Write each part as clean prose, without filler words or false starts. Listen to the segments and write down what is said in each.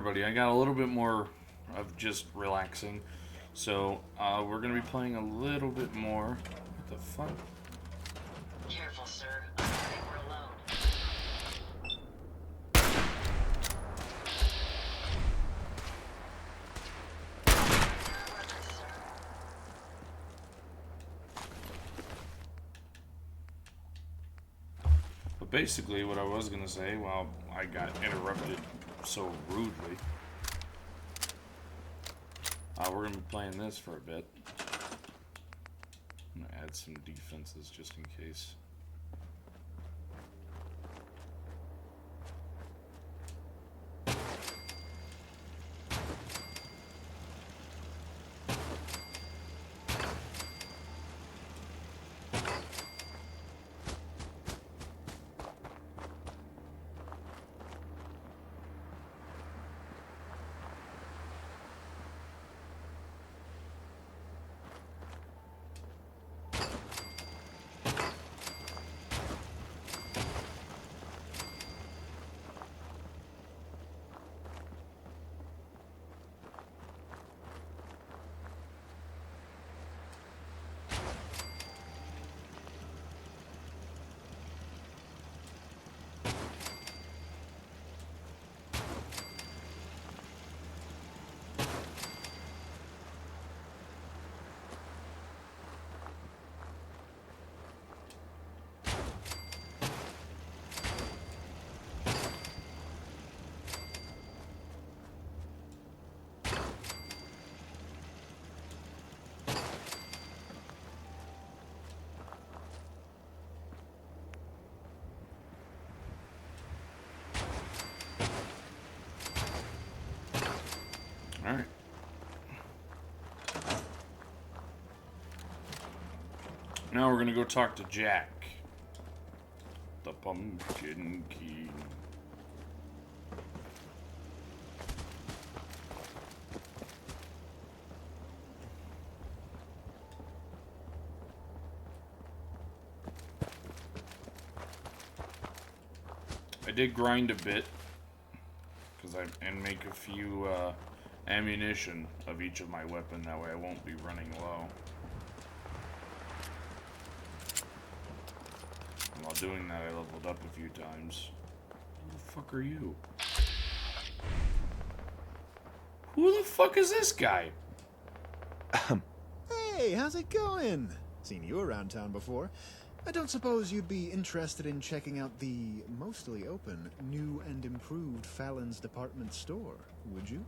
Everybody, I got a little bit more of just relaxing, so we're gonna be playing a little bit more. What the fuck? Careful, sir. I don't think we're alone. Weapons, sir. But basically, what I was gonna say, well, I got interrupted so rudely. We're gonna be playing this for a bit. I'm gonna add some defenses just in case. Alright. Now we're gonna go talk to Jack. The Pumpkin King. I did grind a bit, and make a few ammunition of each of my weapon, that way I won't be running low. And while doing that, I leveled up a few times. Who the fuck are you? Who the fuck is this guy? Hey, how's it going? Seen you around town before. I don't suppose you'd be interested in checking out the mostly open, new and improved Fallon's department store, would you?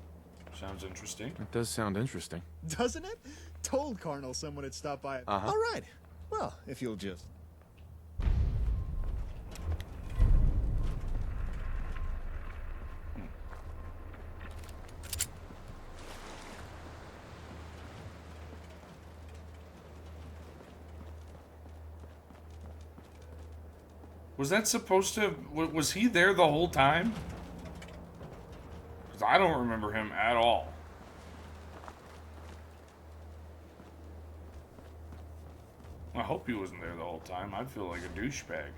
Sounds interesting. It does sound interesting. Doesn't it? Told Carnal someone had stopped by. Uh-huh. All right. Well, if you'll just... Was that supposed to... Was he there the whole time? Because I don't remember him at all. I hope he wasn't there the whole time. I'd feel like a douchebag.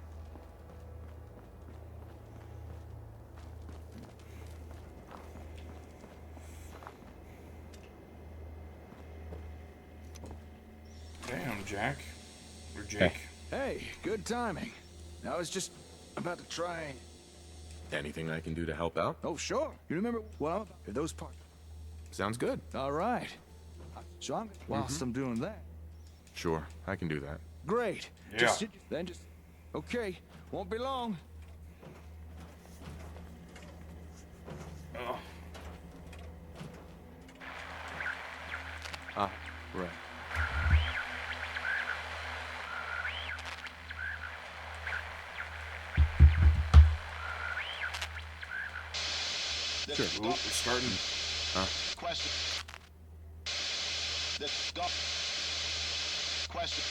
Damn, Jack. Or Jake. Hey, good timing. I was just about to try. Anything I can do to help out? Oh, sure. You remember what I'm about? Those parts. Sounds good. All right. So I'm whilst I'm doing that. Sure, I can do that. Great. Yeah. Just okay. Won't be long. Ugh. Ah, right. Sure. Ooh, we're starting. Question. Question.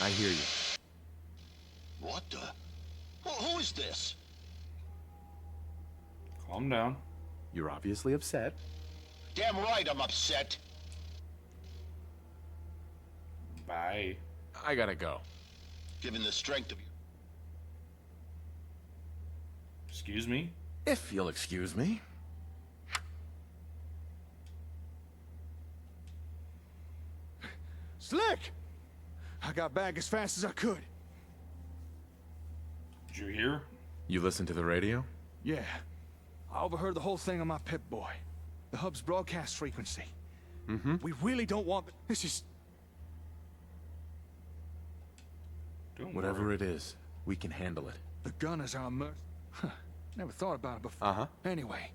I hear you. What the? Who is this? Calm down. You're obviously upset. Damn right I'm upset. Bye. I gotta go. Given the strength of you. Excuse me? If you'll excuse me. Slick! I got back as fast as I could. Did you hear? You listened to the radio? Yeah. I overheard the whole thing on my Pip-Boy. The hub's broadcast frequency. Mm-hmm. We really don't want... This is... Don't Whatever worry. it is, we can handle it. The gunners are merc... Huh. Never thought about it before. Uh-huh. Anyway,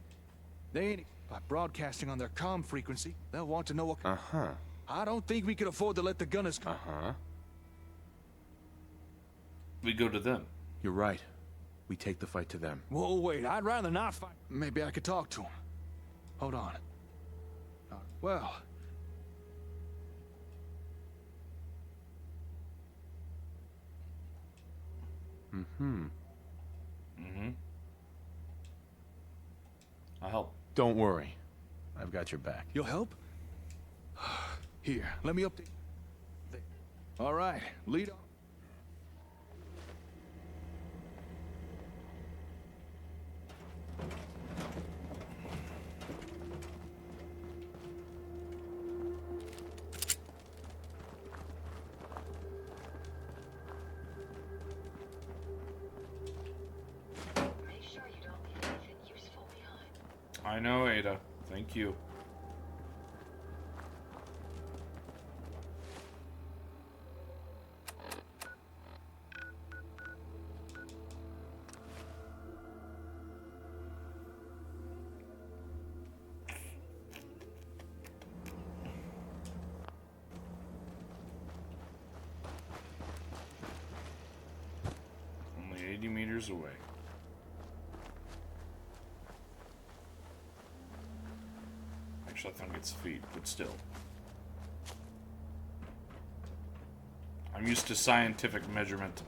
they ain't... By broadcasting on their comm frequency, they'll want to know what... Uh-huh. I don't think we can afford to let the gunners... Uh-huh. We go to them. You're right. We take the fight to them. Whoa, wait, I'd rather not fight. Maybe I could talk to him. Hold on. Well... Mm-hmm. Mm-hmm. I'll help. Don't worry. I've got your back. You'll help? Here, let me update. All right, lead on. Make sure you don't leave anything useful behind. I know, Ada. Thank you. Only 80 meters away. Actually, I think it's feet, but still. I'm used to scientific measurement.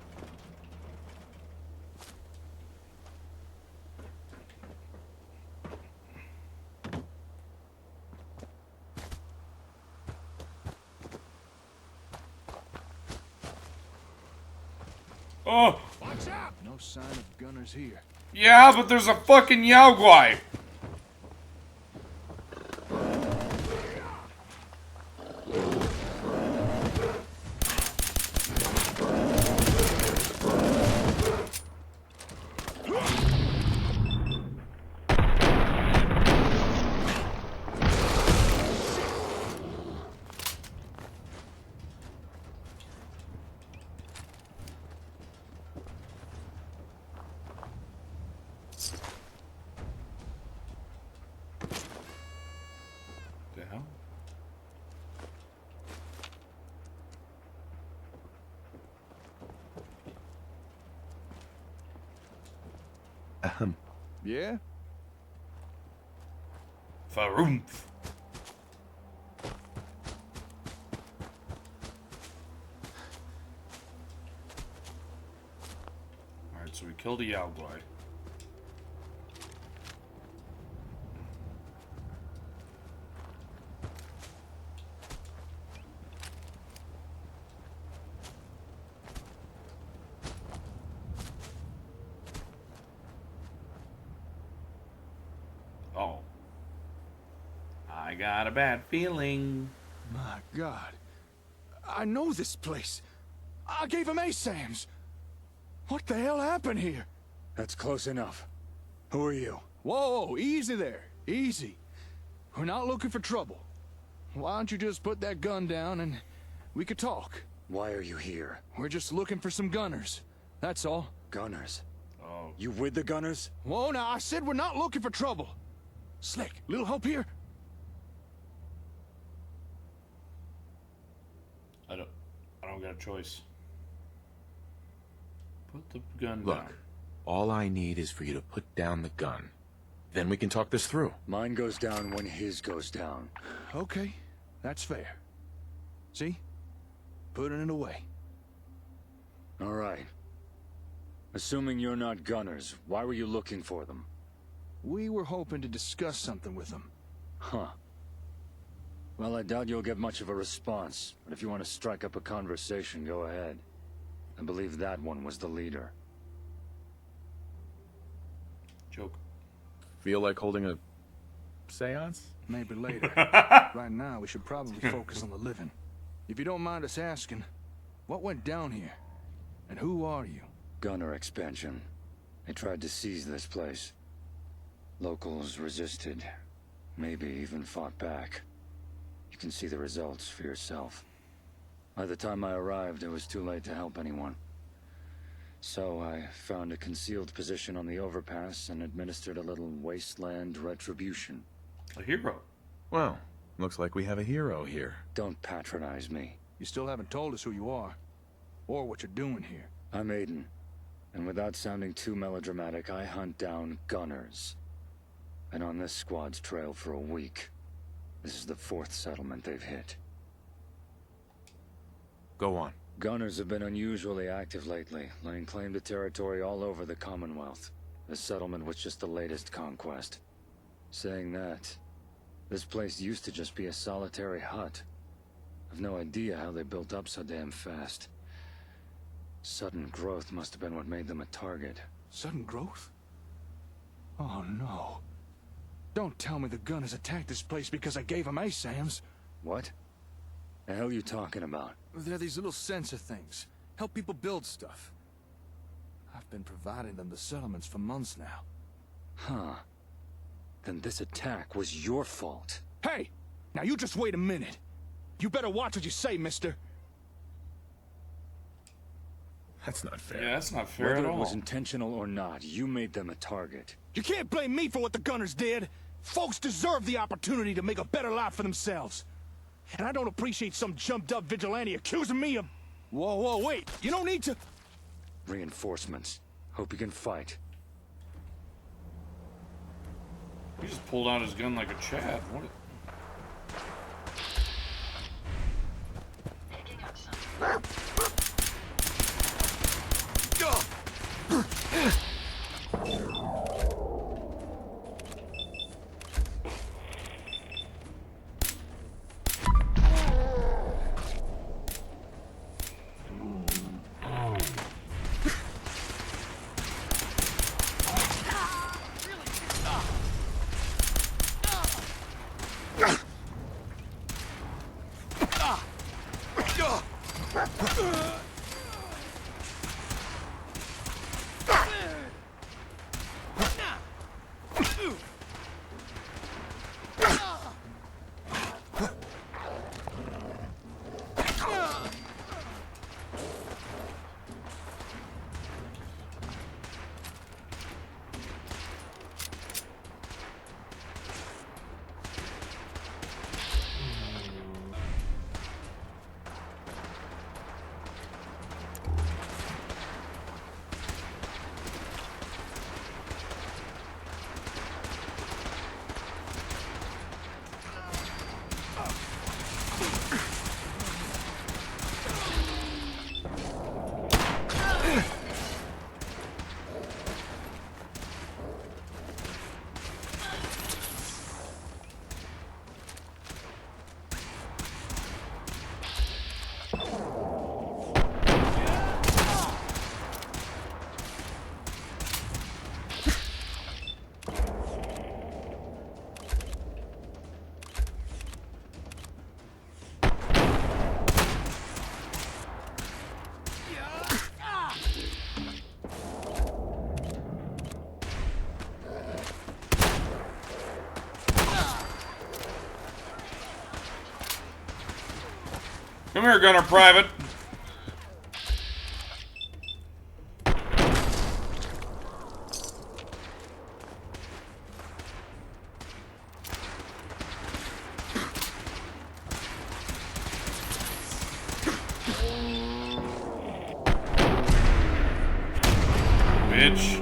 Oh! Watch out! No sign of gunners here. Yeah, but there's a fucking Yao Guai! The hell? Ahem. Yeah? Faroomf. Alright, so we killed a Yao Guai. Oh. I got a bad feeling. My God. I know this place. I gave him ASAMs. What the hell happened here? That's close enough. Who are you? Whoa, easy there. Easy. We're not looking for trouble. Why don't you just put that gun down and we could talk? Why are you here? We're just looking for some gunners. That's all. Gunners. Oh. You with the gunners? Whoa, now I said we're not looking for trouble. Slick, little help here? I don't got a choice. Put the gun Look, down. all I need is for you to put down the gun. Then we can talk this through. Mine goes down when his goes down. Okay, that's fair. See? Putting it away. All right. Assuming you're not gunners, why were you looking for them? We were hoping to discuss something with them. Huh. Well, I doubt you'll get much of a response, but if you want to strike up a conversation, go ahead. I believe that one was the leader. Joke. Feel like holding a seance? Maybe later. Right now, we should probably focus on the living. If you don't mind us asking, what went down here? And who are you? Gunner expansion. They tried to seize this place. Locals resisted. Maybe even fought back. You can see the results for yourself. By the time I arrived, it was too late to help anyone. So I found a concealed position on the overpass and administered a little wasteland retribution. A hero. Well, looks like we have a hero here. Don't patronize me. You still haven't told us who you are, or what you're doing here. I'm Aiden, and without sounding too melodramatic, I hunt down gunners. Been on this squad's trail for a week. This is the 4th settlement they've hit. Go on. Gunners have been unusually active lately, laying claim to territory all over the Commonwealth. This settlement was just the latest conquest. Saying that, this place used to just be a solitary hut. I've no idea how they built up so damn fast. Sudden growth must have been what made them a target. Sudden growth? Oh no. Don't tell me the gunners attacked this place because I gave them ASAMs. What? The hell you talking about? They're these little sensor things. Help people build stuff. I've been providing them the settlements for months now. Huh. Then this attack was your fault. Hey! Now you just wait a minute. You better watch what you say, mister. That's not fair. Yeah, that's not fair Whether at it all. was intentional or not, you made them a target. You can't blame me for what the gunners did. Folks deserve the opportunity to make a better life for themselves. And I don't appreciate some jumped-up vigilante accusing me of... Whoa, wait. You don't need to... Reinforcements. Hope you can fight. He just pulled out his gun like a Chad. What? Picking up something. Come here, Gunner Private. Bitch.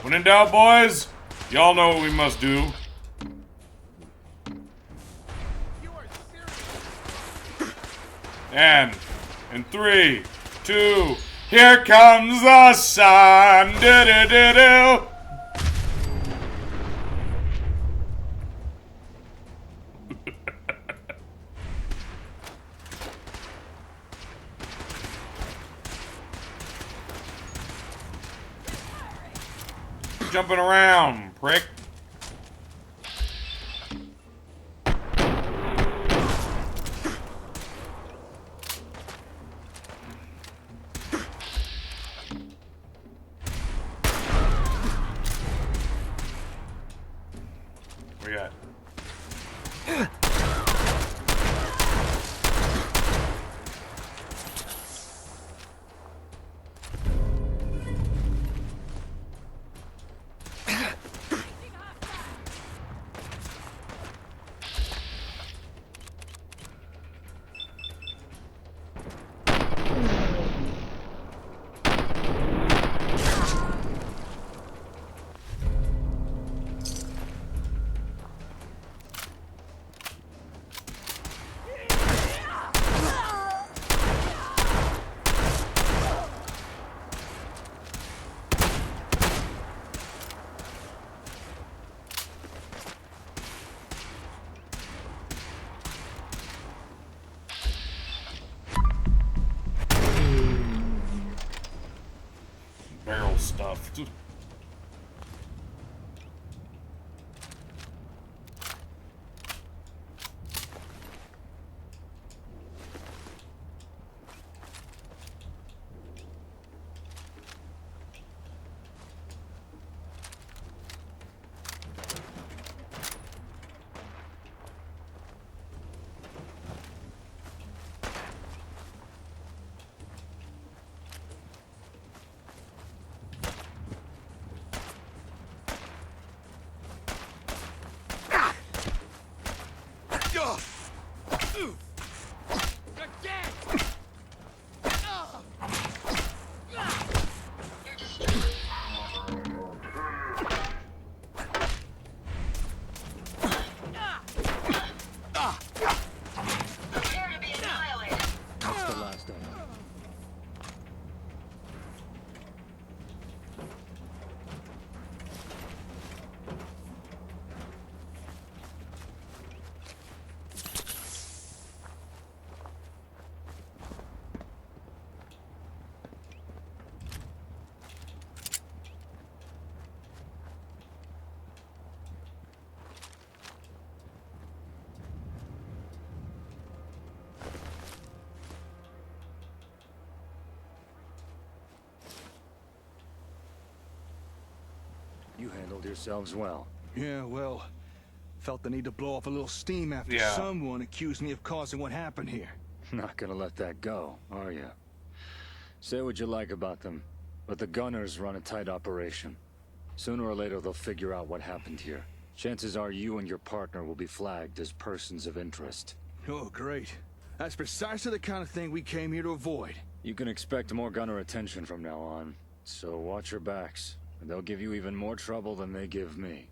When in doubt, boys, y'all know what we must do. You are And in 3, 2, here comes the sun. Do-do-do-do. Jumping around, prick. Where you at? Barrel stuff. Prepare to be annihilated. That's the last of them. You handled yourselves well. Yeah, well, felt the need to blow off a little steam after Yeah. someone accused me of causing what happened here. Not gonna let that go, are you? Say what you like about them, but the gunners run a tight operation. Sooner or later, they'll figure out what happened here. Chances are you and your partner will be flagged as persons of interest. Oh, great. That's precisely the kind of thing we came here to avoid. You can expect more gunner attention from now on, so watch your backs. And they'll give you even more trouble than they give me.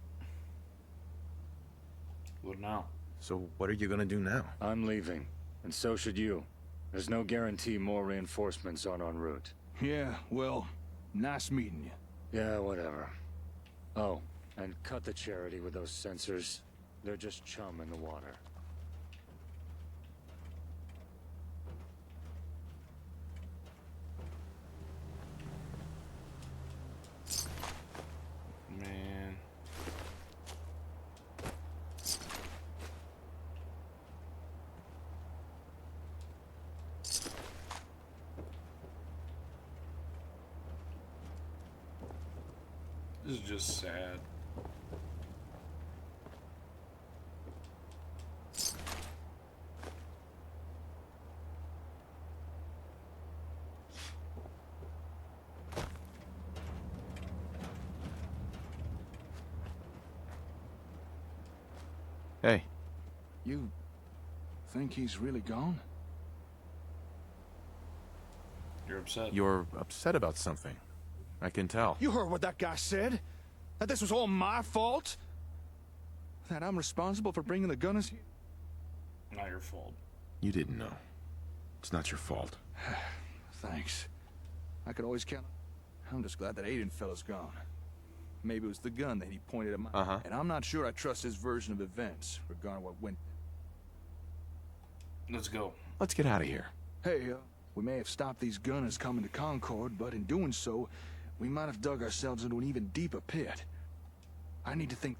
What now? So what are you gonna do now? I'm leaving, and so should you. There's no guarantee more reinforcements aren't en route. Yeah, well, nice meeting you. Yeah, whatever. Oh, and cut the charity with those sensors. They're just chum in the water. Man. This is just sad. Hey, You think he's really gone? You're upset. you're upset about something. I can tell. You heard what that guy said? That this was all my fault? That I'm responsible for bringing the gunners here? Not your fault. You didn't know. It's not your fault. Thanks. I could always count. I'm just glad that Aiden fella's gone. Maybe it was the gun that he pointed at my... And I'm not sure I trust his version of events, regarding what went... Let's go. Let's get out of here. Hey, we may have stopped these gunners coming to Concord, but in doing so, we might have dug ourselves into an even deeper pit. I need to think...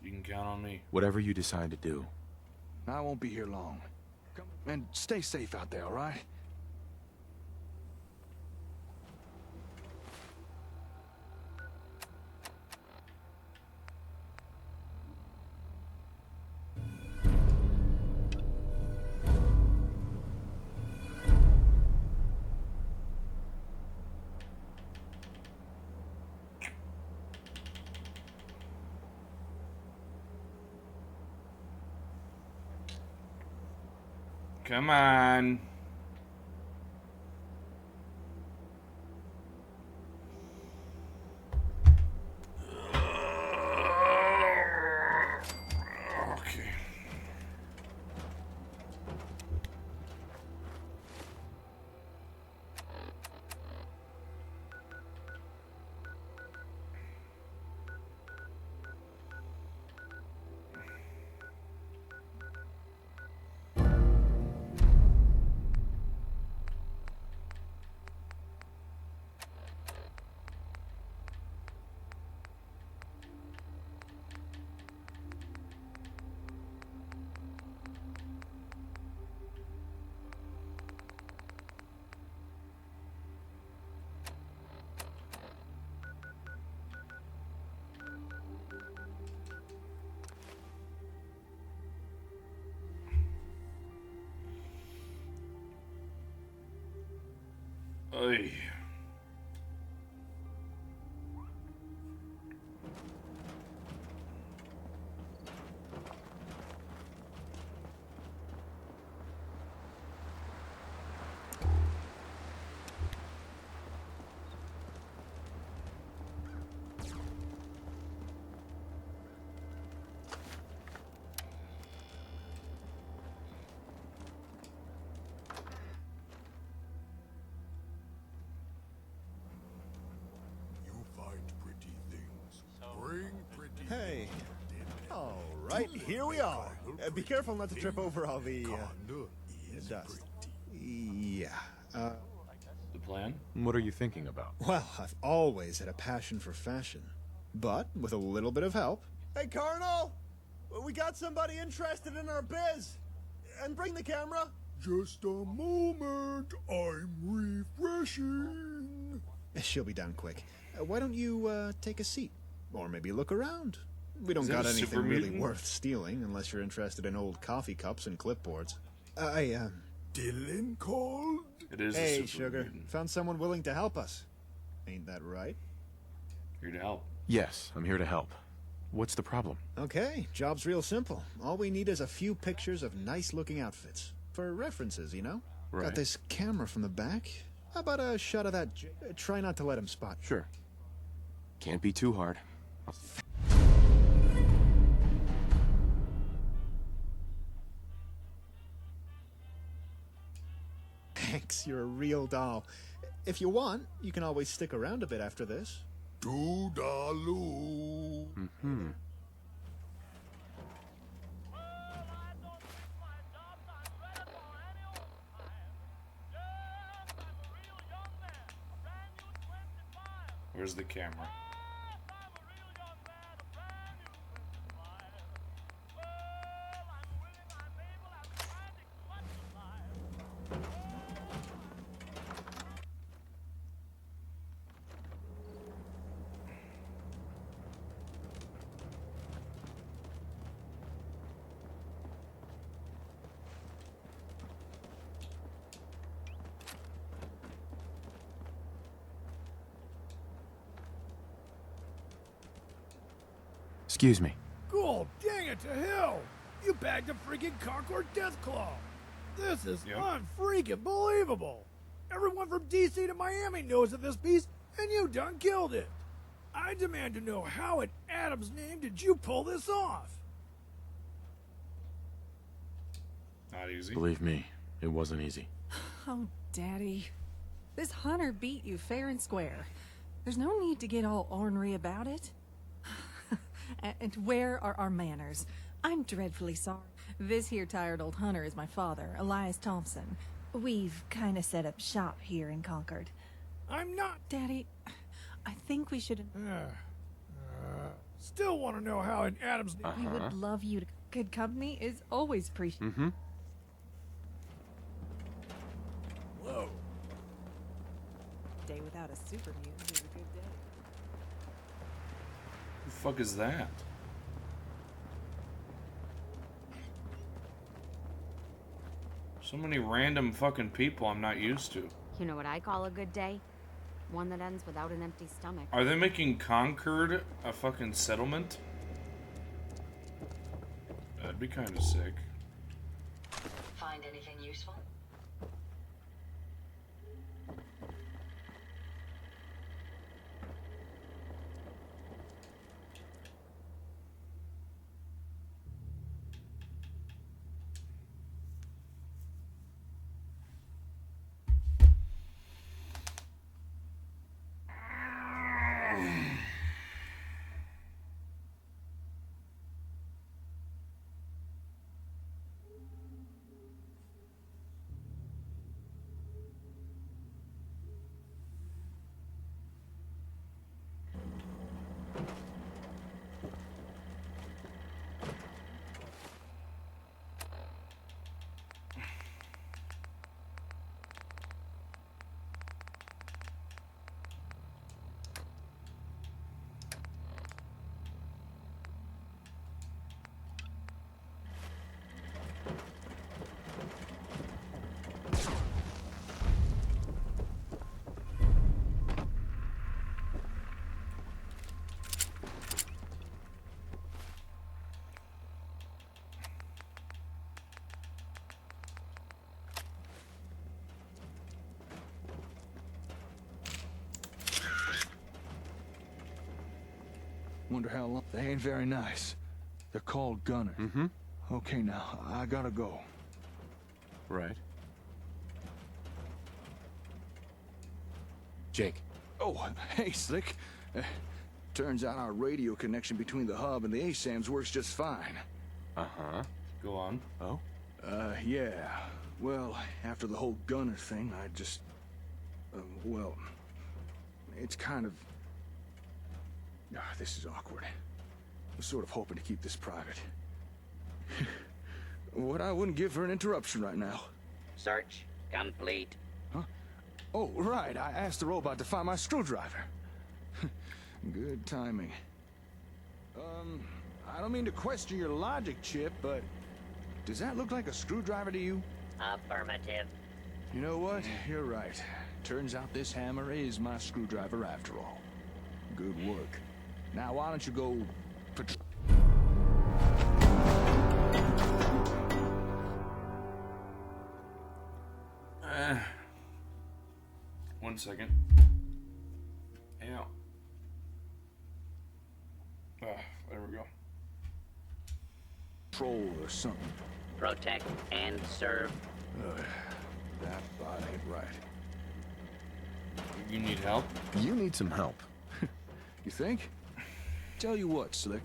You can count on me. Whatever you decide to do. I won't be here long. Come and stay safe out there, all right? Come on. Okay. Oy. Hey. All right, here we are. Be careful not to trip over all the dust. Yeah. The plan? What are you thinking about? Well, I've always had a passion for fashion, but with a little bit of help. Hey, Colonel! We got somebody interested in our biz. And bring the camera. Just a moment, I'm refreshing. She'll be down quick. Why don't you take a seat? Or maybe look around. We don't Is that got a anything super really mutant? worth stealing unless you're interested in old coffee cups and clipboards. Dylan called? It is a Hey, super Sugar. mutant. Found someone willing to help us. Ain't that right? Here to help. Yes, I'm here to help. What's the problem? Okay, job's real simple. All we need is a few pictures of nice-looking outfits. For references, you know? Right. Got this camera from the back. How about a shot of that try not to let him spot. Sure. Can't be too hard. Thanks, you're a real doll. If you want, you can always stick around a bit after this. Toodaloo. Mm-hmm. Where's the camera? Excuse me. God dang it to hell! You bagged a freaking Concord Deathclaw! This is Yep. unfreaking believable! Everyone from DC to Miami knows of this piece, and you done killed it! I demand to know how in Adam's name did you pull this off? Not easy. Believe me, it wasn't easy. Oh, Daddy. This hunter beat you fair and square. There's no need to get all ornery about it. And where are our manners? I'm dreadfully sorry. This here tired old hunter is my father, Elias Thompson. We've kinda set up shop here in Concord. I'm not. Daddy, I think we should... Still want to know how in Adam's name. We would love you to... Good company is always appreciated. Mm-hmm. Whoa. Day without a super mutant is a good day. Who the fuck is that? So many random fucking people I'm not used to. You know what I call a good day? One that ends without an empty stomach. Are they making Concord a fucking settlement? That'd be kind of sick. Find anything useful? Wonder how long. They ain't very nice. They're called gunners. Mm-hmm. Okay, now, I gotta go. Right. Jake. Oh, hey, Slick. Turns out our radio connection between the hub and the ASAMs works just fine. Uh-huh. Go on. Oh? Yeah. Well, after the whole gunner thing, I just... well... It's kind of... this is awkward. I was sort of hoping to keep this private. What I wouldn't give for an interruption right now. Search complete. Huh? Oh, right. I asked the robot to find my screwdriver. Good timing. I don't mean to question your logic, Chip, but... does that look like a screwdriver to you? Affirmative. You know what? You're right. Turns out this hammer is my screwdriver after all. Good work. Now, why don't you go... One second. Yeah. There we go. Troll or something. Protect and serve. That ain't right. You need help? You need some help. You think? Tell you what, Slick.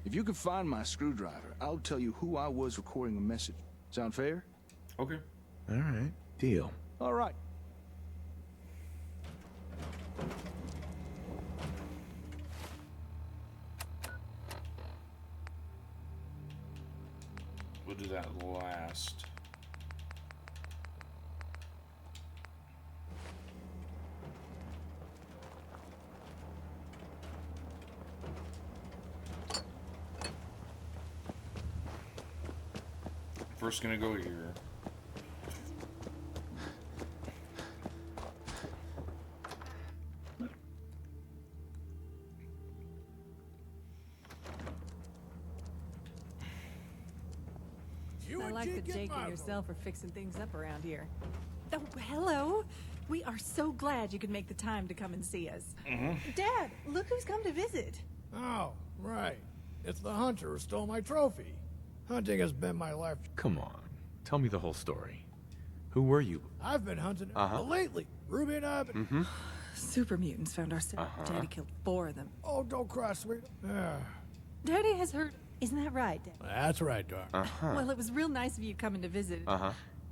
If you can find my screwdriver, I'll tell you who I was recording a message. Sound fair? Okay. All right. Deal. All right. We'll do that last. First gonna go here. I like that Jake and yourself are fixing things up around here. Oh, hello. We are so glad you could make the time to come and see us. Dad, look who's come to visit. Oh, right. It's the hunter who stole my trophy. Hunting has been my life. Come on. Tell me the whole story. Who were you? I've been hunting it. Uh-huh. But lately, Ruby and I have been... Super mutants found our city. Daddy killed 4 of them. Oh, don't cry, sweet. Daddy has heard. Isn't that right, Dad? That's right, darling. Well, it was real nice of you coming to visit.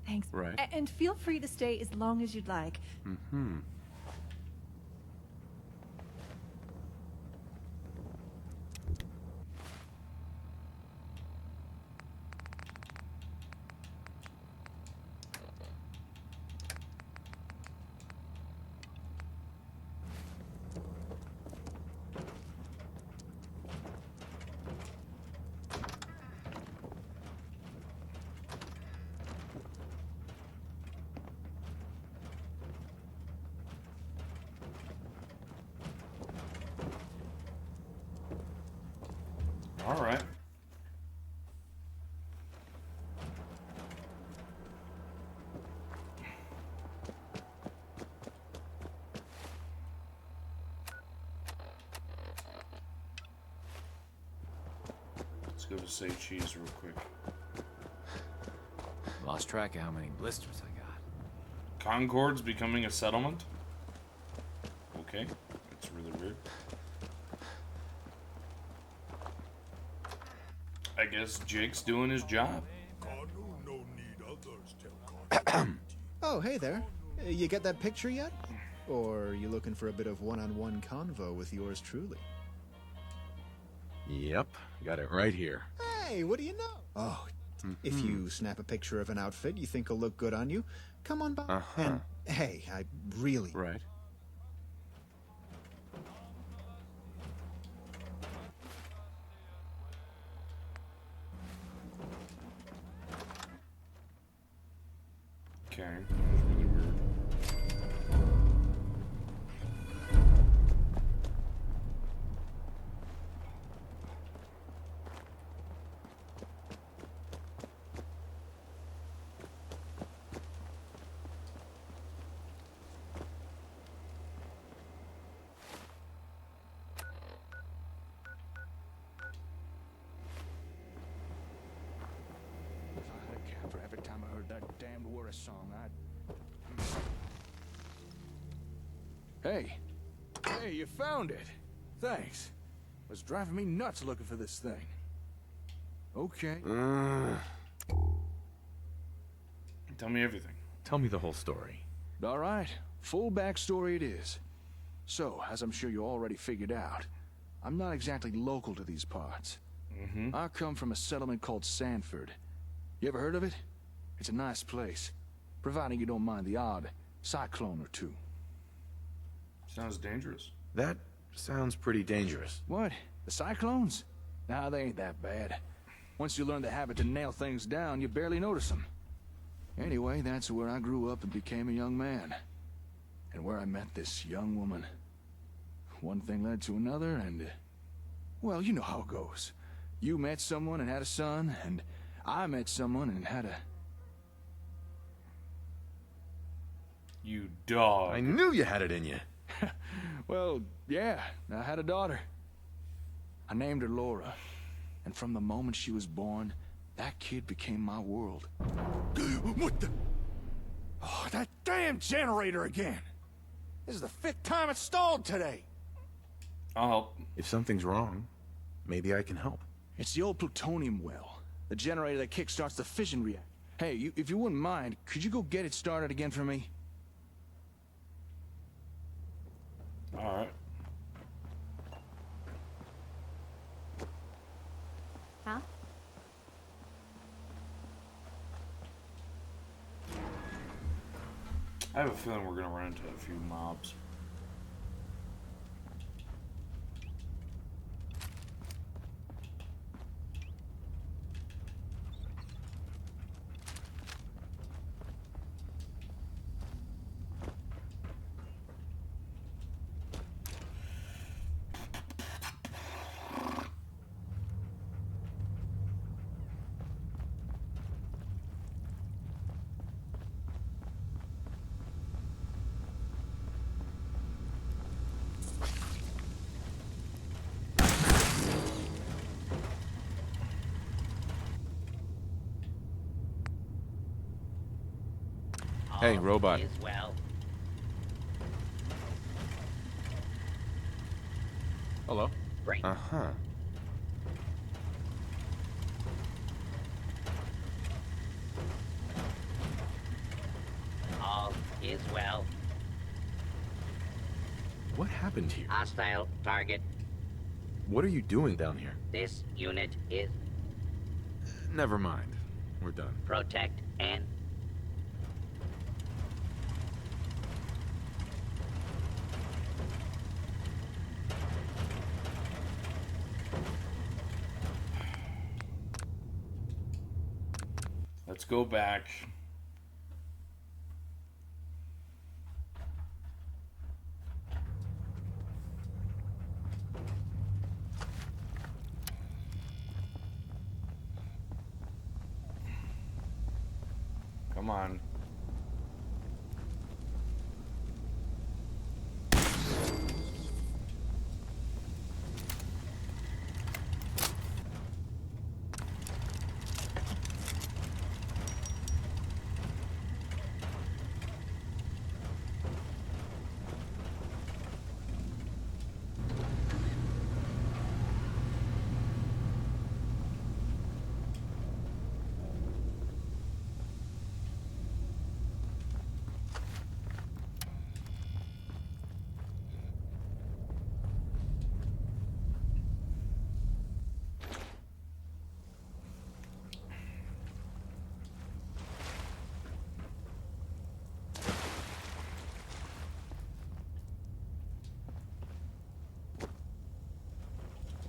Thanks. Right. And feel free to stay as long as you'd like. All right. Let's go to say cheese real quick. Lost track of how many blisters I got. Concord's becoming a settlement? Okay, that's really weird. I guess Jake's doing his job. Oh, hey there. You get that picture yet? Or are you looking for a bit of one-on-one convo with yours truly? Yep, got it right here. Hey, what do you know? Oh, if you snap a picture of an outfit you think will look good on you, come on by. And hey, I really... Right. Okay, that was really weird. If I had a camper every time I heard that damned Warrior song, I'd... Hey! Hey, you found it! Thanks. It was driving me nuts looking for this thing. Okay. Tell me everything. Tell me the whole story. All right. Full backstory it is. So, as I'm sure you already figured out, I'm not exactly local to these parts. I come from a settlement called Sanford. You ever heard of it? It's a nice place, providing you don't mind the odd cyclone or two. Sounds dangerous. That sounds pretty dangerous. What? The cyclones? Nah, they ain't that bad. Once you learn the habit to nail things down, you barely notice them. Anyway, that's where I grew up and became a young man. And where I met this young woman. One thing led to another, and... well, you know how it goes. You met someone and had a son, and I met someone and had a... You dog. I knew you had it in you. Well, yeah, I had a daughter. I named her Laura. And from the moment she was born, that kid became my world. What the... oh, that damn generator again! This is the 5th time it's stalled today! I'll help. If something's wrong, maybe I can help. It's the old plutonium well. The generator that kickstarts the fission reactor. Hey, if you wouldn't mind, could you go get it started again for me? Alright. Huh? I have a feeling we're gonna run into a few mobs. Hey, robot. Is well. Hello. Great. Uh-huh. All is well. What happened here? Hostile target. What are you doing down here? This unit is Never mind. We're done. protect and Let's go back. Come on.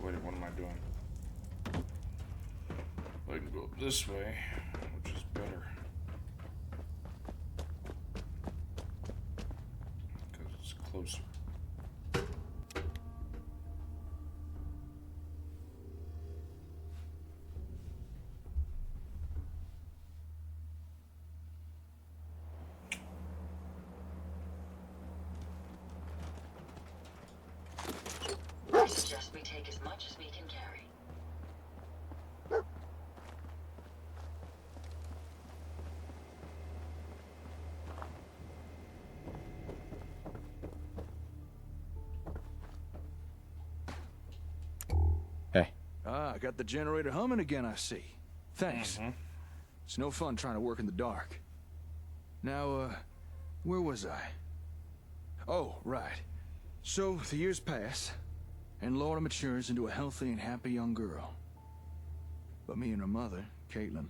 Wait, what am I doing? I can go this way, which is better. Because it's closer. I suggest we take as much as we can carry. Hey. Ah, I got the generator humming again, I see. Thanks. It's no fun trying to work in the dark. Now, where was I? Oh, right. So, the years pass, and Laura matures into a healthy and happy young girl. But me and her mother, Caitlin,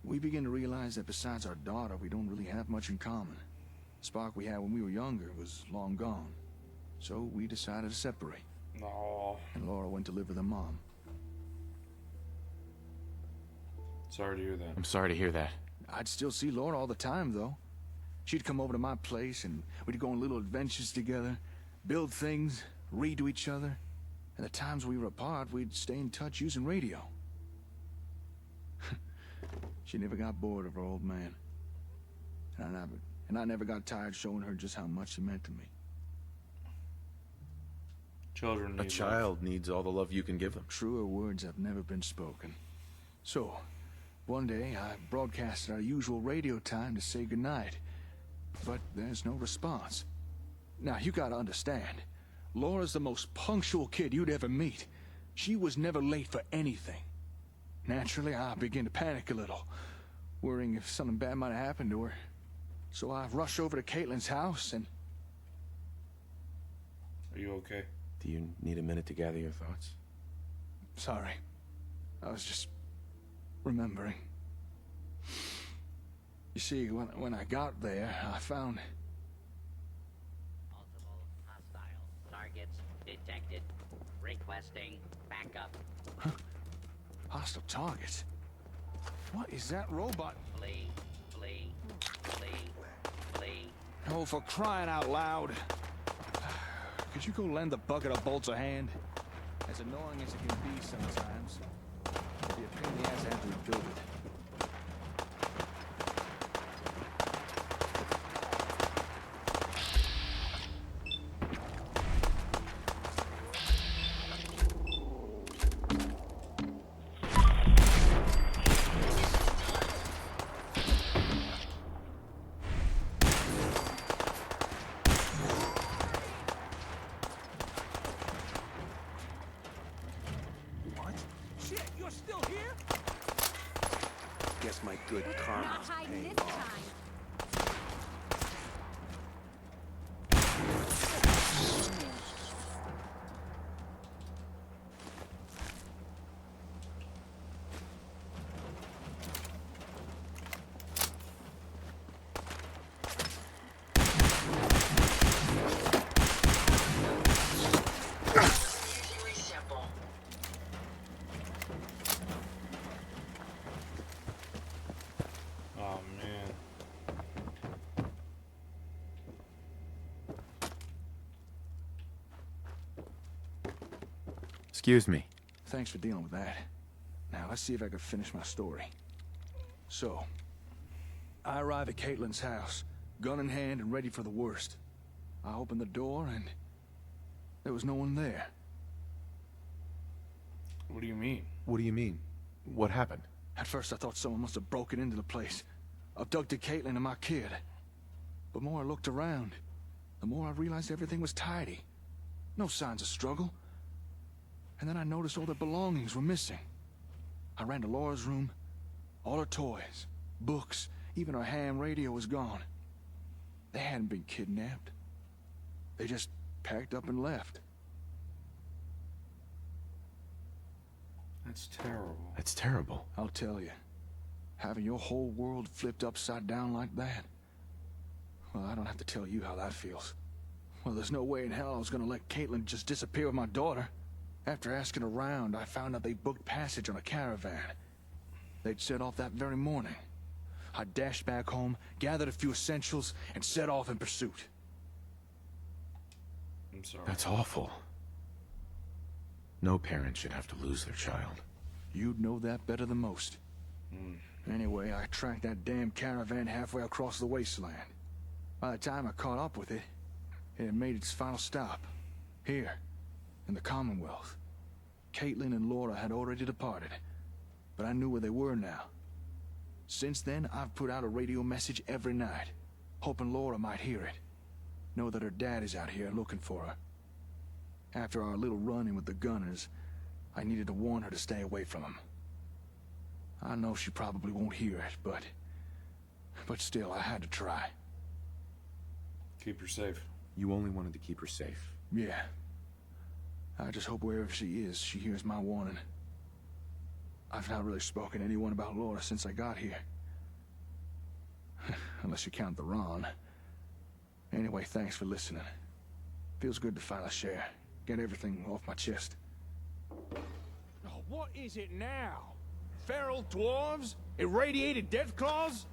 we begin to realize that besides our daughter, we don't really have much in common. The spark we had when we were younger was long gone. So we decided to separate. No. And Laura went to live with her mom. Sorry to hear that. I'm sorry to hear that. I'd still see Laura all the time, though. She'd come over to my place, and we'd go on little adventures together, build things, read to each other. And the times we were apart, we'd stay in touch using radio. She never got bored of her old man. And I never got tired showing her just how much he meant to me. Children need A child needs all the love you can give them. Truer words have never been spoken. So, one day, I broadcasted our usual radio time to say goodnight. But there's no response. Now, you gotta understand. Laura's the most punctual kid you'd ever meet. She was never late for anything. Naturally, I began to panic a little, worrying if something bad might have happened to her. So I rushed over to Caitlin's house and... Are you okay? Do you need a minute to gather your thoughts? Sorry. I was just remembering. You see, when I got there, I found... multiple hostile targets detected. Requesting backup. Hostile targets? What is that robot? Flee, flee, flee, flee. Oh, for crying out loud. Could you go lend the bucket of bolts a hand? As annoying as it can be sometimes, it'd be a pain in the ass to have to rebuild it. shit, you're still here? Guess my good karma's paying off. Oh man. Excuse me. Thanks for dealing with that. Now, let's see if I can finish my story. So, I arrive at Caitlin's house, gun in hand and ready for the worst. I open the door and there was no one there. What do you mean? What do you mean? What happened? At first I thought someone must have broken into the place, abducted Caitlin and my kid. But the more I looked around, the more I realized everything was tidy. No signs of struggle. And then I noticed all their belongings were missing. I ran to Laura's room. All her toys, books, even her ham radio was gone. They hadn't been kidnapped. They just packed up and left. That's terrible. That's terrible. I'll tell you. Having your whole world flipped upside down like that. Well, I don't have to tell you how that feels. Well, there's no way in hell I was gonna let Caitlin just disappear with my daughter. After asking around, I found out they booked passage on a caravan. They'd set off that very morning. I dashed back home, gathered a few essentials, and set off in pursuit. I'm sorry. That's awful. No parent should have to lose their child. You'd know that better than most. Anyway, I tracked that damn caravan halfway across the wasteland. By the time I caught up with it, it had made its final stop. Here, in the Commonwealth. Caitlin and Laura had already departed, but I knew where they were now. Since then, I've put out a radio message every night, hoping Laura might hear it. Know that her dad is out here looking for her. After our little run-in with the gunners, I needed to warn her to stay away from him. I know she probably won't hear it, but still, I had to try. Keep her safe. You only wanted to keep her safe. Yeah. I just hope wherever she is, she hears my warning. I've not really spoken to anyone about Laura since I got here. Unless you count the Ron. Anyway, thanks for listening. Feels good to finally share. Get everything off my chest. Oh, what is it now? Feral dwarves? Irradiated death claws?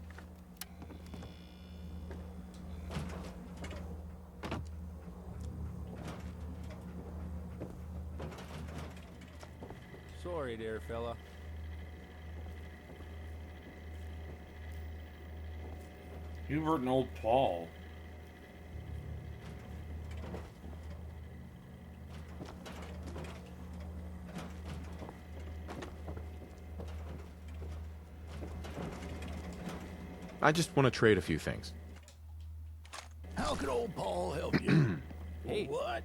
Sorry, dear fella. You hurt an old Paul. I just want to trade a few things. How could old Paul help you? Hey. What?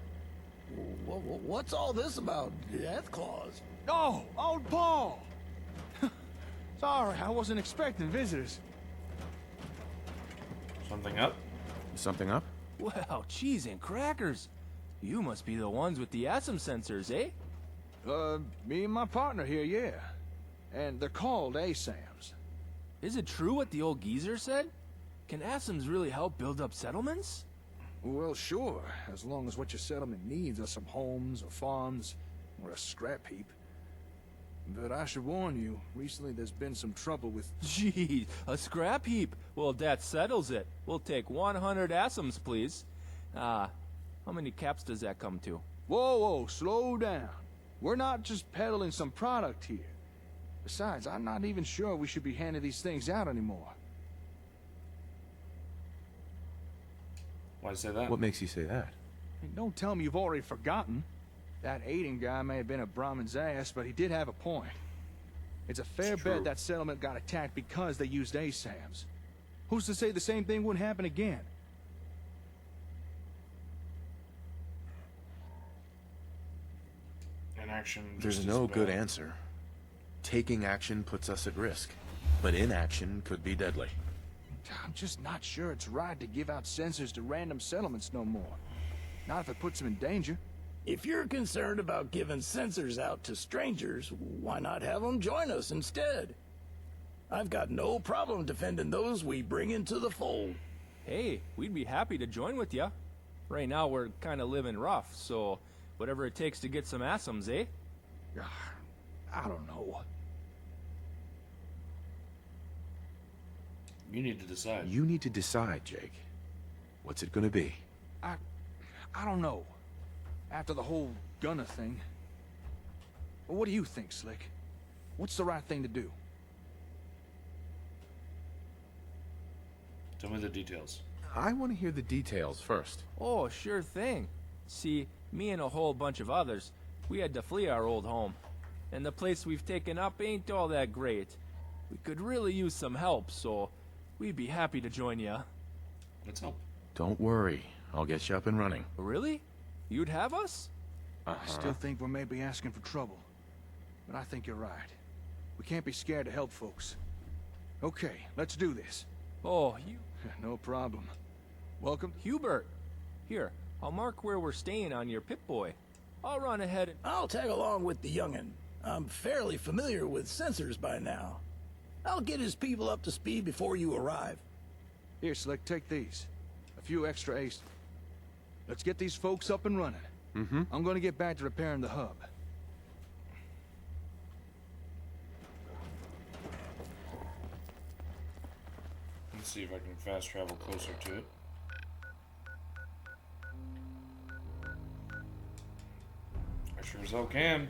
What's all this about death claws? Oh, old Paul! Sorry, I wasn't expecting visitors. Something up? Something up? Well, cheese and crackers. You must be the ones with the ASM sensors, eh? Me and my partner here, yeah. And they're called ASAMs. Is it true what the old geezer said? Can ASMs really help build up settlements? Well, sure, as long as what your settlement needs are some homes or farms or a scrap heap. But I should warn you, recently there's been some trouble with... Gee, a scrap heap? Well, that settles it. We'll take 100 ASMs, please. How many caps does that come to? Whoa, slow down. We're not just peddling some product here. Besides, I'm not even sure we should be handing these things out anymore. Why say that? What makes you say that? Hey, don't tell me you've already forgotten. That Aiden guy may have been a Brahmin's ass, but he did have a point. It's a fair bet that settlement got attacked because they used ASAMs. Who's to say the same thing wouldn't happen again? Inaction. There's no good answer. taking action puts us at risk, but inaction could be deadly. I'm just not sure it's right to give out sensors to random settlements no more. Not if it puts them in danger. If you're concerned about giving sensors out to strangers, why not have them join us instead? I've got no problem defending those we bring into the fold. Hey, we'd be happy to join with ya. Right now we're kind of living rough, so whatever it takes to get some asums, eh? I don't know. You need to decide. You need to decide, Jake. What's it gonna be? I don't know. After the whole Gunner thing. Well, what do you think, Slick? What's the right thing to do? Tell me the details. I want to hear the details first. Oh, sure thing. See, me and a whole bunch of others, we had to flee our old home. And the place we've taken up ain't all that great. We could really use some help, so we'd be happy to join ya. Let's help. Don't worry. I'll get you up and running. Really? You'd have us? I still think we may be asking for trouble. But I think you're right. We can't be scared to help folks. Okay, let's do this. Oh, you... No problem. Welcome. Hubert. Here, I'll mark where we're staying on your Pip-Boy. I'll run ahead and... I'll tag along with the youngin'. I'm fairly familiar with sensors by now. I'll get his people up to speed before you arrive. Here, Slick, take these. A few extra ace. Let's get these folks up and running. Mm-hmm. I'm gonna get back to repairing the hub. Let's see if I can fast travel closer to it. I sure as hell can.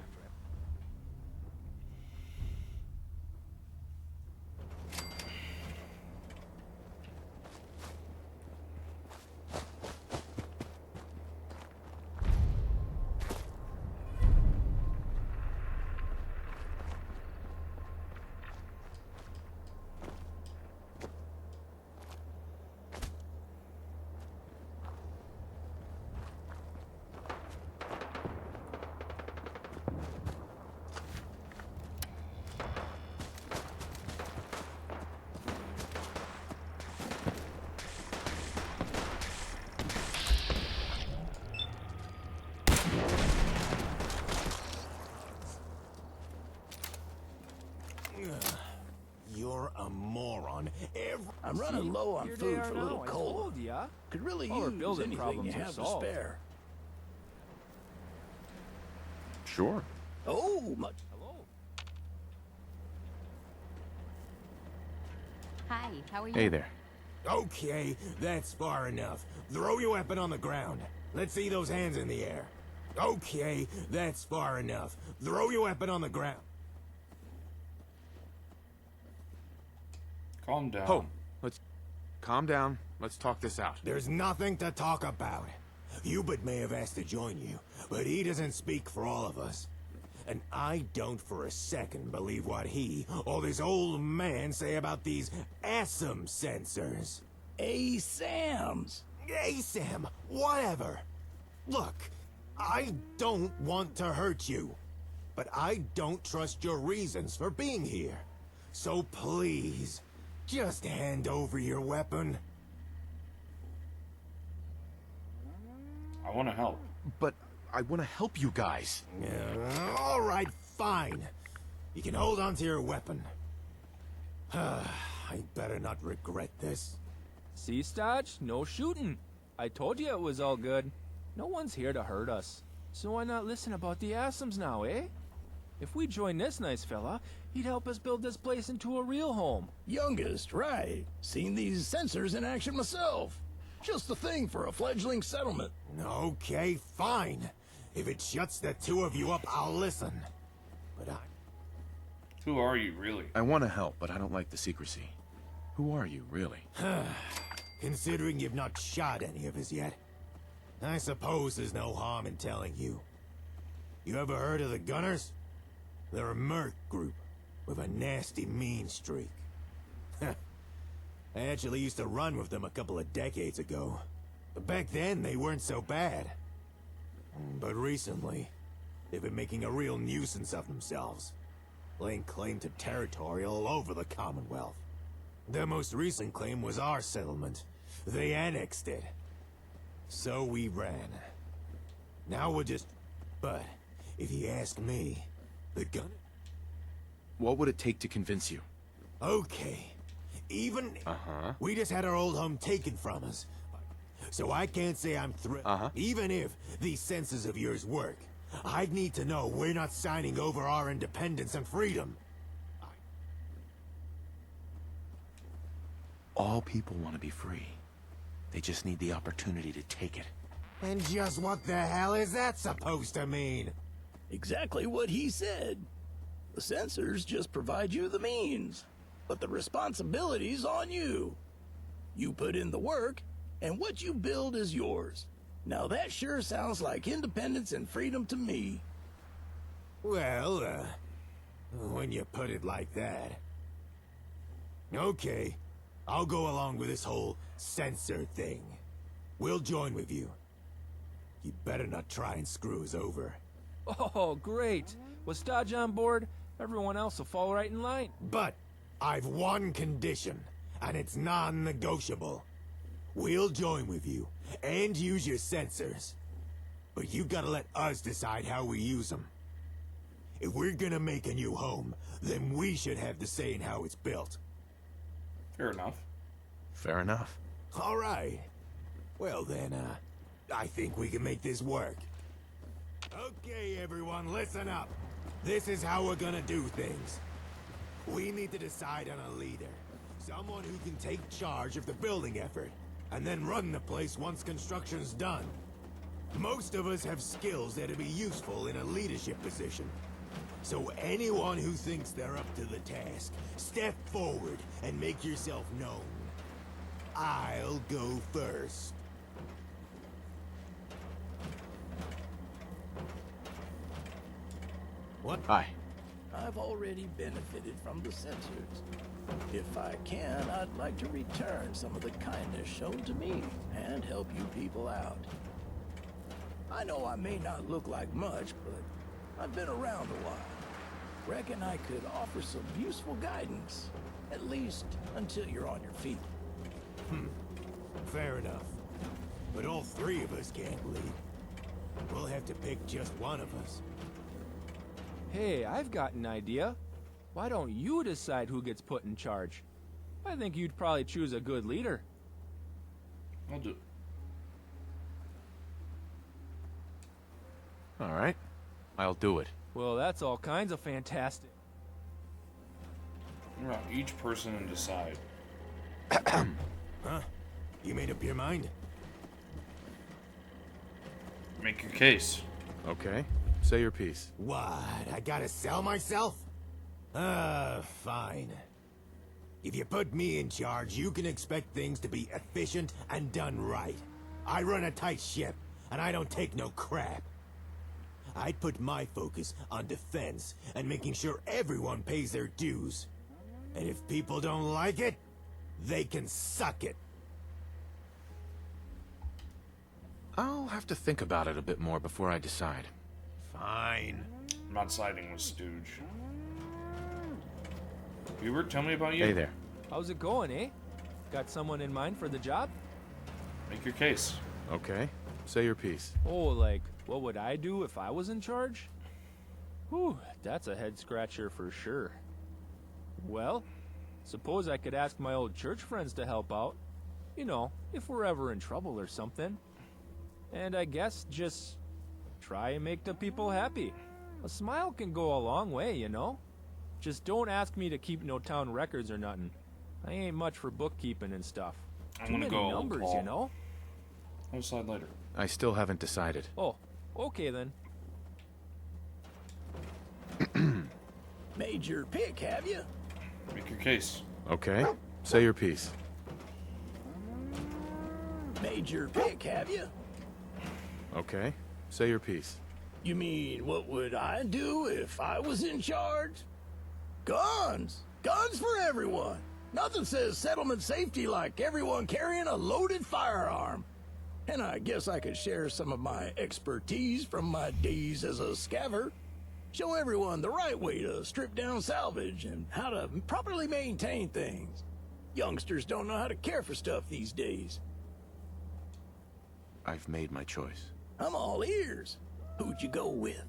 You're a moron. I'm running low on food for a little cola. Ya. Could really All our use building anything problems you are have to solved. spare. Sure. Oh, much. Hello. Hi, how are you? Hey there. Okay, that's far enough. Throw your weapon on the ground. Let's see those hands in the air. Okay, that's far enough. Throw your weapon on the ground. Calm down. Ho, let's calm down. Let's talk this out. There's nothing to talk about. Hubert may have asked to join you, but he doesn't speak for all of us. And I don't for a second believe what he or this old man say about these ASAM sensors. ASAMs. ASAM, whatever. Look, I don't want to hurt you, but I don't trust your reasons for being here. So please, just hand over your weapon. I want to help. But I want to help you guys. All right, fine. You can hold on to your weapon. I better not regret this. See, Stodge? No shooting. I told you it was all good. No one's here to hurt us. So why not listen about the Asams now, eh? If we join this nice fella, he'd help us build this place into a real home. Youngest, right. Seen these sensors in action myself. Just the thing for a fledgling settlement. Okay, fine. If it shuts the two of you up, I'll listen. But Who are you, really? I want to help, but I don't like the secrecy. Who are you, really? Considering you've not shot any of us yet, I suppose there's no harm in telling you. You ever heard of the Gunners? They're a merc group with a nasty mean streak. I actually used to run with them a couple of decades ago. But back then, they weren't so bad. But recently, they've been making a real nuisance of themselves. laying claim to territory all over the Commonwealth. Their most recent claim was our settlement. They annexed it. So we ran. Now we're just... But, if you ask me, the gun... What would it take to convince you? Okay. Even... We just had our old home taken from us. So I can't say I'm thrilled. Even if these senses of yours work, I'd need to know we're not signing over our independence and freedom. All people want to be free. They just need the opportunity to take it. And just what the hell is that supposed to mean? Exactly what he said. The sensors just provide you the means, but the responsibility's on you. You put in the work, and what you build is yours. Now that sure sounds like independence and freedom to me. Well, when you put it like that. Okay, I'll go along with this whole sensor thing. We'll join with you. You better not try and screw us over. Oh, great. With Stodge on board, everyone else will fall right in line. But I've one condition, and it's non-negotiable. We'll join with you, and use your sensors. But you gotta let us decide how we use them. If we're gonna make a new home, then we should have the say in how it's built. Fair enough. Fair enough. All right. Well then, I think we can make this work. Okay, everyone, listen up. This is how we're gonna do things. We need to decide on a leader. Someone who can take charge of the building effort, and then run the place once construction's done. Most of us have skills that'd be useful in a leadership position. So anyone who thinks they're up to the task, step forward and make yourself known. I'll go first. What? Hi. I've already benefited from the sensors. If I can, I'd like to return some of the kindness shown to me and help you people out. I know I may not look like much, but I've been around a while. Reckon I could offer some useful guidance, at least until you're on your feet. Fair enough. But all three of us can't lead. We'll have to pick just one of us. Hey, I've got an idea. Why don't you decide who gets put in charge? I think you'd probably choose a good leader. I'll do it. All right. I'll do it. Well, that's all kinds of fantastic. Well, each person and decide. Huh? You made up your mind? Make your case. Okay. Say your piece. What? I gotta sell myself? Fine. If you put me in charge, you can expect things to be efficient and done right. I run a tight ship, and I don't take no crap. I'd put my focus on defense and making sure everyone pays their dues. And if people don't like it, they can suck it. I'll have to think about it a bit more before I decide. Fine. I'm not siding with Stooge. Hubert, tell me about you. Hey there. How's it going, eh? Got someone in mind for the job? Make your case. Okay. Say your piece. Oh, like, what would I do if I was in charge? Whew, that's a head scratcher for sure. Well, suppose I could ask my old church friends to help out. You know, if we're ever in trouble or something. And I guess just try and make the people happy. A smile can go a long way, you know? Just don't ask me to keep no town records or nothing. I ain't much for bookkeeping and stuff. I'm Too gonna many go numbers, Paul. you know? I'll decide later. I still haven't decided. Oh, okay then. Made your pick, have you? Make your case. Okay. Say your piece. Made your pick, have you? Okay. Say your piece. You mean, what would I do if I was in charge? Guns! Guns for everyone! Nothing says settlement safety like everyone carrying a loaded firearm. And I guess I could share some of my expertise from my days as a scaver. Show everyone the right way to strip down salvage and how to properly maintain things. Youngsters don't know how to care for stuff these days. I've made my choice. I'm all ears. Who'd you go with?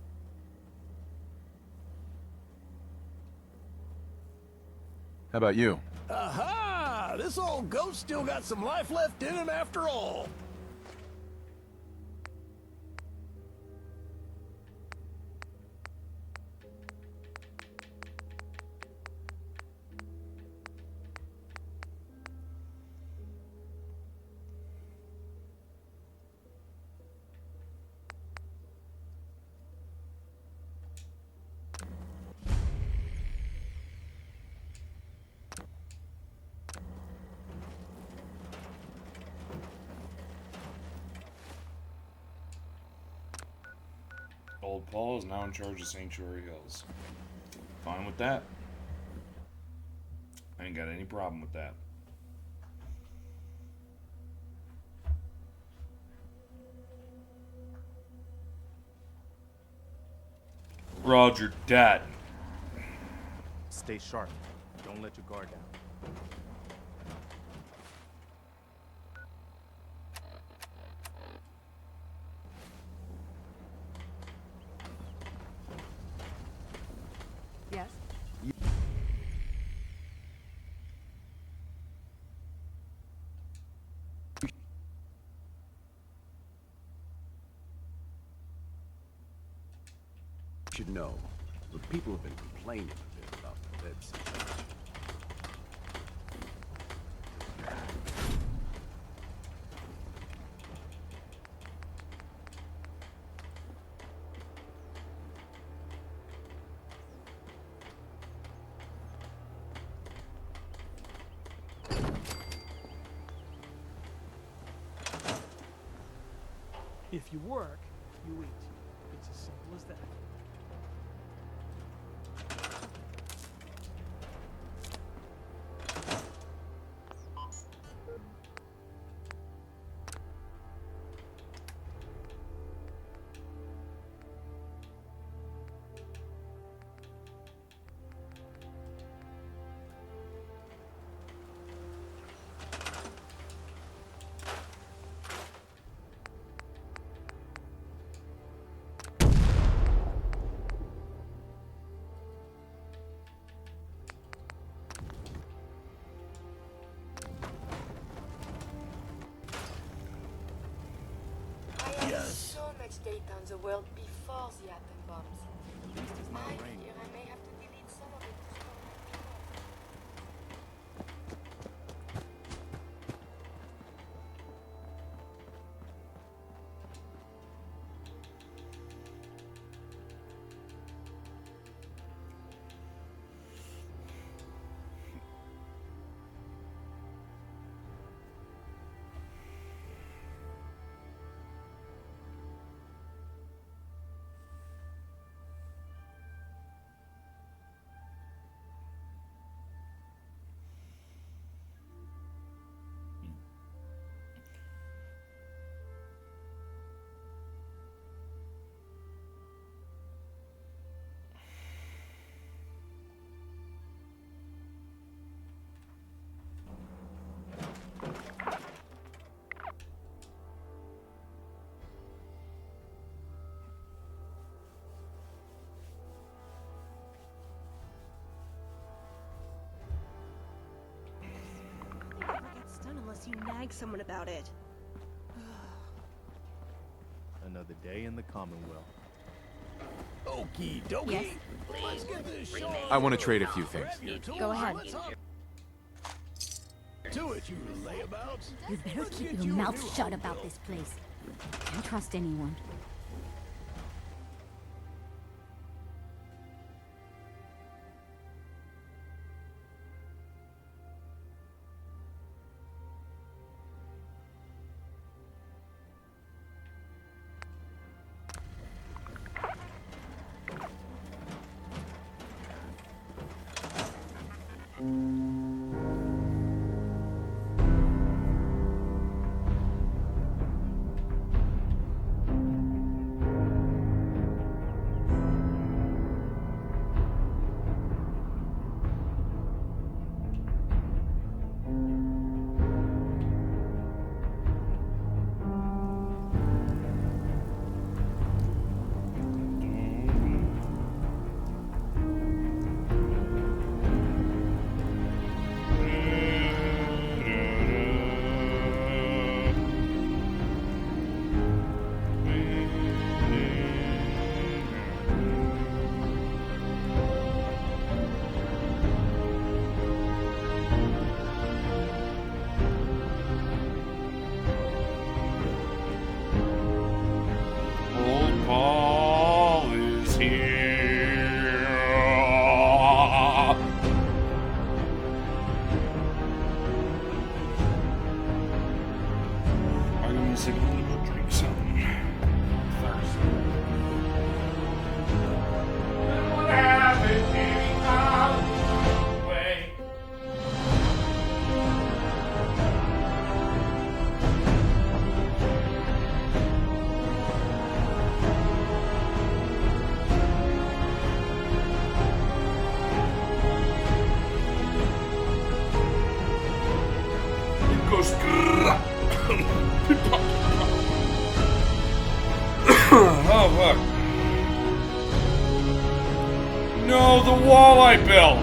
How about you? Aha! This old goat's still got some life left in him after all. Old Paul is now in charge of Sanctuary Hills. Fine with that. I ain't got any problem with that. Roger dat. Stay sharp. Don't let your guard down. Yes? You should know, but people have been complaining a bit about the beds. If you work, you eat. It's as simple as that. I have so much data on the world before the atom bombs. At least it's not I raining. fear I may have to delete some of it. You never get done unless you nag someone about it. Another day in the Commonwealth. Okie dokie. Yes? Let's get this show. I want to trade a few things. Go ahead. To it, you layabouts. You better Let's keep get your you a mouth new shut home about built. this place. Can't trust anyone. the wall I built!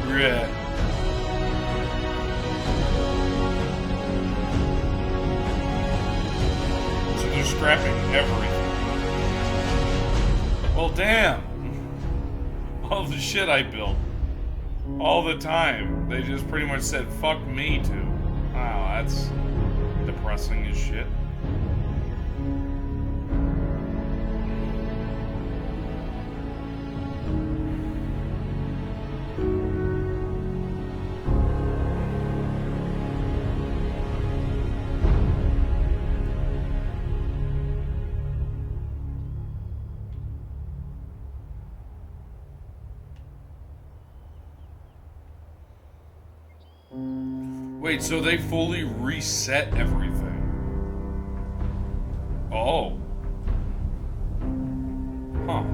Yeah. So they're scrapping everything. Well, damn. All the shit I built. All the time. They just pretty much said, fuck me too. Wow, that's depressing as shit. Wait, so they fully reset everything? Oh. Huh.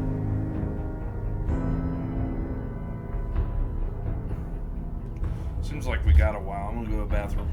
Seems like we got a while. I'm gonna go to the bathroom.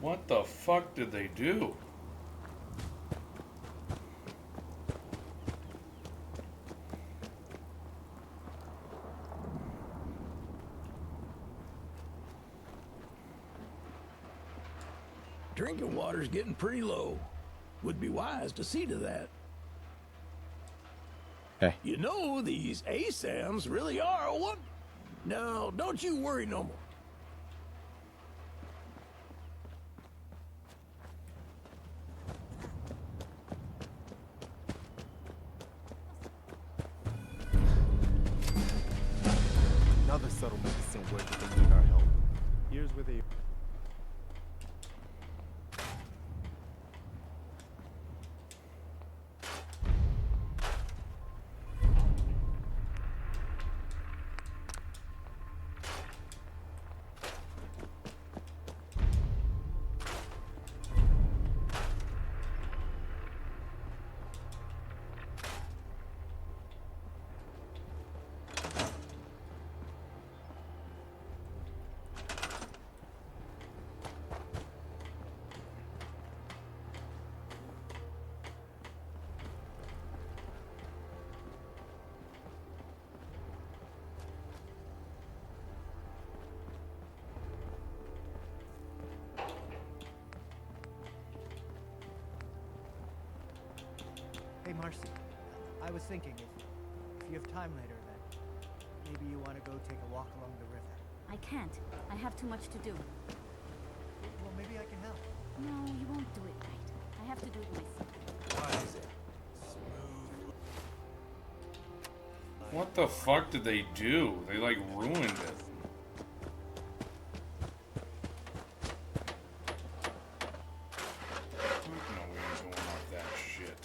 What the fuck did they do? Drinking water's getting pretty low. Would be wise to see to that. Hey. You know, these ASAMs really are a wonder. No, don't you worry no more. Another settlement is somewhere that they need our help. Here's where they... Hey, Marcy. I was thinking if you have time later, then maybe you want to go take a walk along the river. I can't. I have too much to do. Well, maybe I can help. No, you won't do it right. I have to do it myself. Why is it? What the fuck did they do? They like ruined it. No way I'm going off that shit.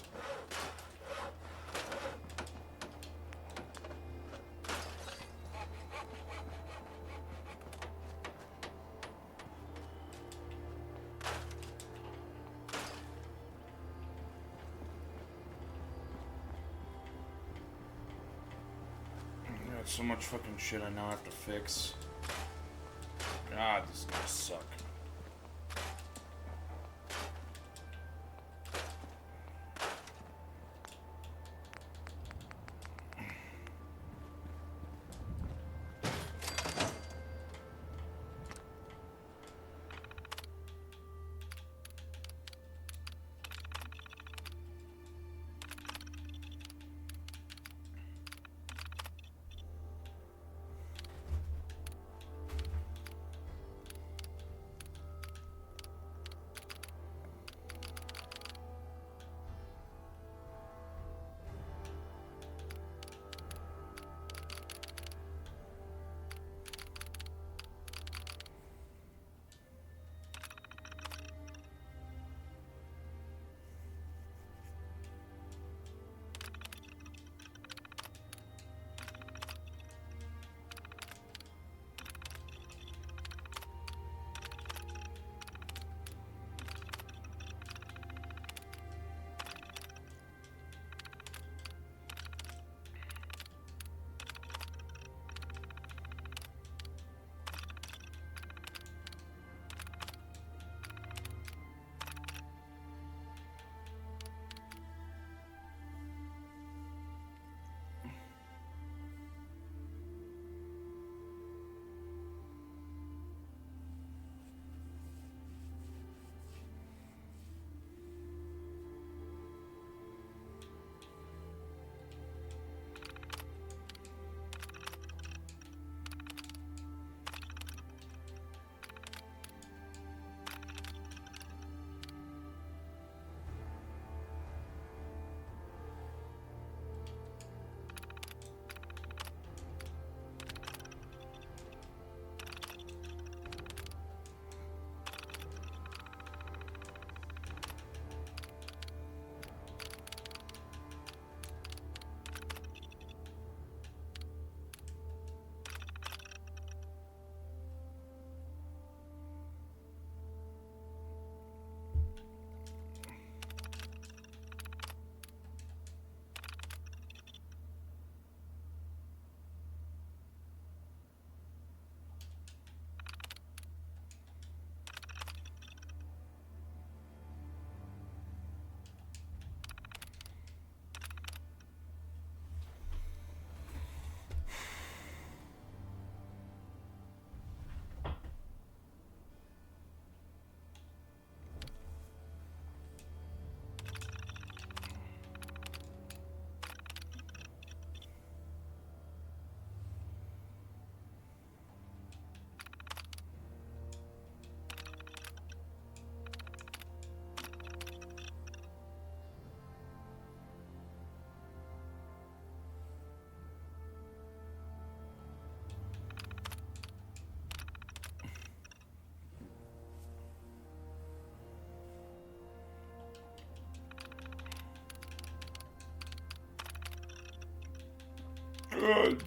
So much fucking shit I now have to fix. God, this is gonna suck. Good.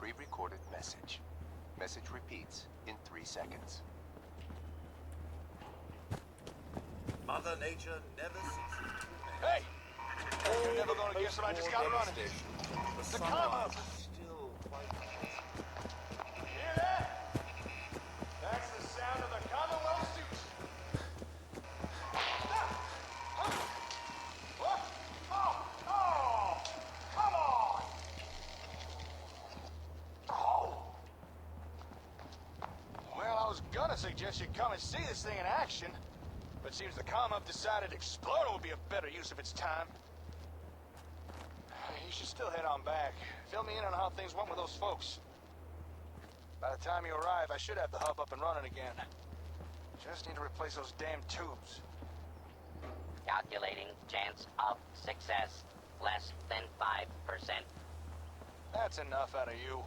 pre-recorded message. Message repeats in 3 seconds. Mother Nature never ceases to amaze. Hey! You're never gonna guess what I just got running. The come up! Still quite Hear that? That's the sound of the Commonwealth suits. Oh! Come on! Oh! Well, I was gonna suggest you come and see this thing in action, but seems the comm-up decided Explorer would be a better use of its time. You should still head on back. Fill me in on how things went with those folks. By the time you arrive, I should have the hub up and running again. Just need to replace those damn tubes. Calculating chance of success. Less than 5%. That's enough out of you.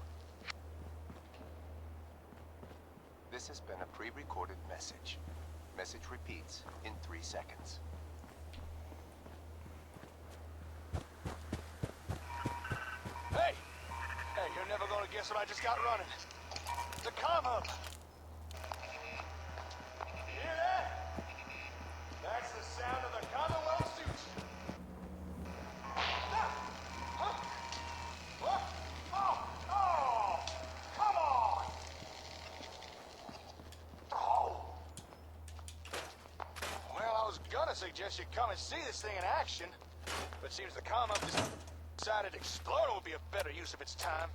This has been a pre-recorded message. Message repeats in 3 seconds. Hey! Hey, you're never gonna guess what I just got running. The comm hub! Hear that? That's the sound of the Commonwealth suits. Oh! Come on! Oh! Well, I was gonna suggest you come and see this thing in action, but seems the comm-up decided Explorer would be a better use of its time.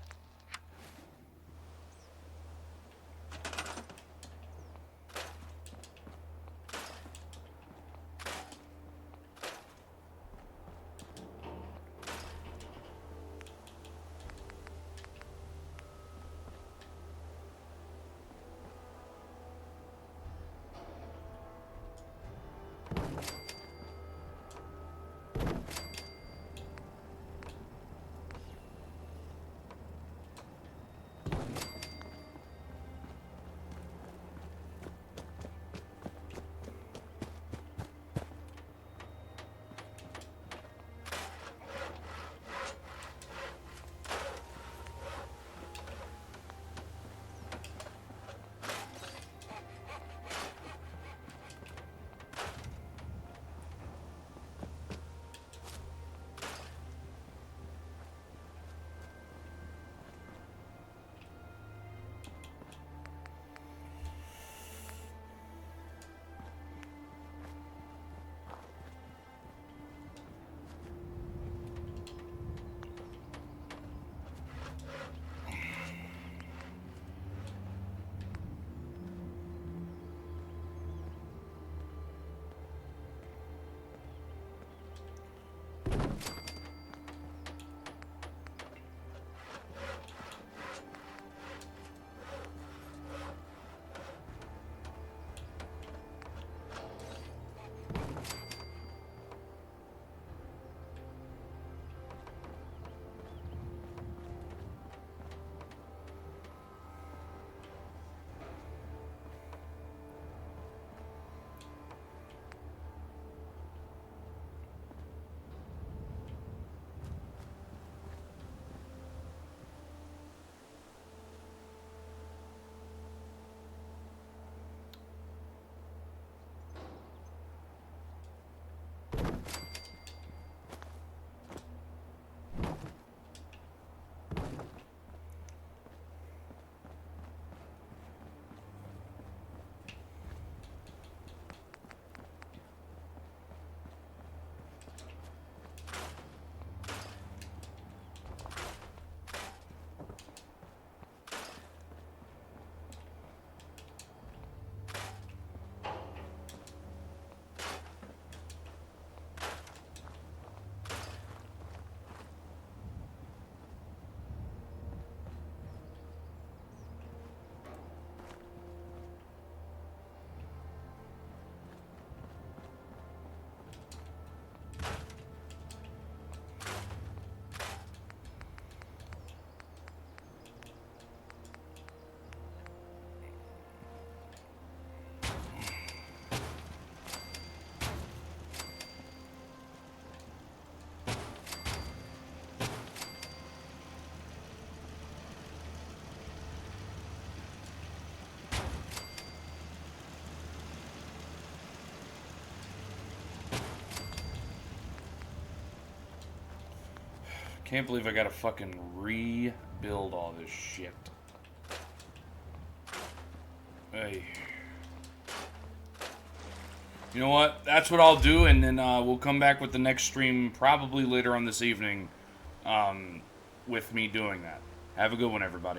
Can't believe I gotta fucking rebuild all this shit. Hey. You know what? That's what I'll do, and then we'll come back with the next stream probably later on this evening with me doing that. Have a good one, everybody.